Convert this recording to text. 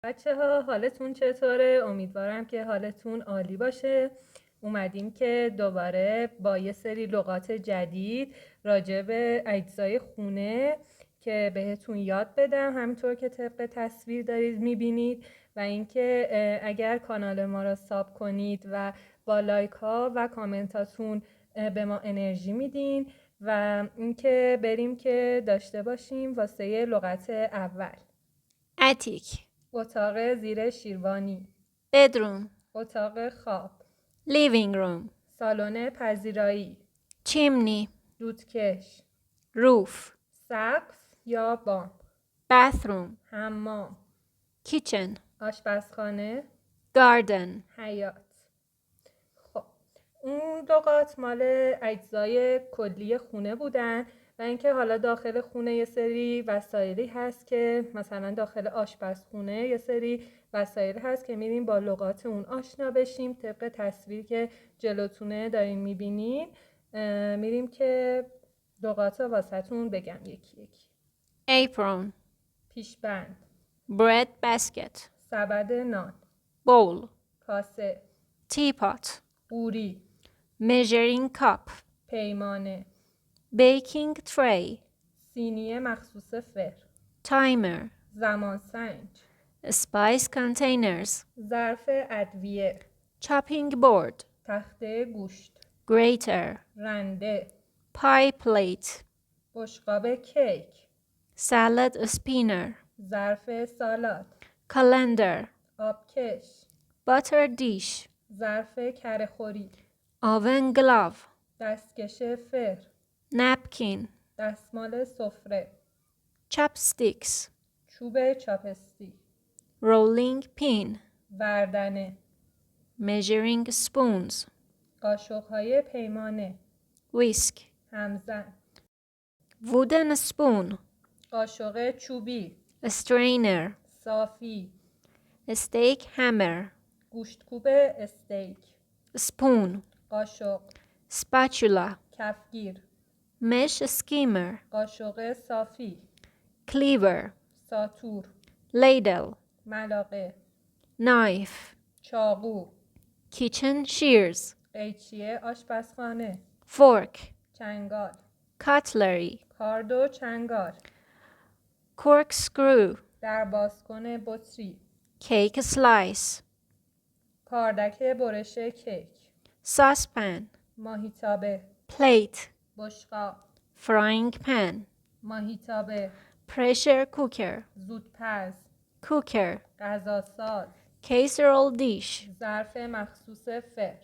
بچه‌ها حالتون چطوره؟ امیدوارم که حالتون عالی باشه. اومدیم که دوباره با یه سری لغات جدید راجع به اجزای خونه که بهتون یاد بدم، همینطور که طبق تصویر دارید میبینید، و اینکه اگر کانال ما را ساب کنید و با لایک ها و کامنتاتون به ما انرژی میدین، و اینکه بریم که داشته باشیم واسه لغت اول. attic, اتاق زیر شیروانی، bedroom, اتاق خواب، living room, سالن پذیرایی، chimney, دودکش، roof, سقف یا بام، bathroom, حمام، kitchen, آشپزخانه، garden, حیاط. خب اون لغات مال اجزای کلی خونه بودن، و اینکه حالا داخل خونه یه سری وسایلی هست که مثلا داخل آشپزخونه یه سری وسایل هست که میریم با لغات اون آشنا بشیم. طبق تصویر که جلوتونه دارین میبینین میریم که لغات واسهتون بگم یکی یکی. apron, پیشبند، bread basket, سبد نان، bowl, کاسه، teapot, قوری، measuring cup, پیمانه، baking tray, سینی مخصوص فر، timer, زمانسنج، spice containers, ظرف ادویه، chopping board, تخته گوشت، grater, رنده، pie plate, بشقاب کیک، salad spinner, ظرف سالاد، calendar, آبکش، butter dish, ظرف کره‌خوری، oven glove, دستکش فر، napkin, دستمال سفره، chopsticks, چوب چاپستیک، rolling pin, وردنه، measuring spoons, قاشق‌های پیمانه، whisk, همزن، wooden spoon, قاشق چوبی، strainer, صافی، steak hammer, گوشتکوب استیک، spoon, قاشق، spatula, کفگیر، mesh skimmer, قاشق صافی، cleaver, ساتور، ladle, ملاقه، knife, چاقو، kitchen shears, قیچی آشپزخانه، fork, چنگال، cutlery, کارد و چنگال، corkscrew, در بازکن بطری، cake slice, کاردک برش کیک، saucepan, ماهیتابه، plate, بشقاب، frying pan, ماهیتابه، pressure cooker, زودپز، cooker, غذاساز، casserole dish, ظرف مخصوص فر.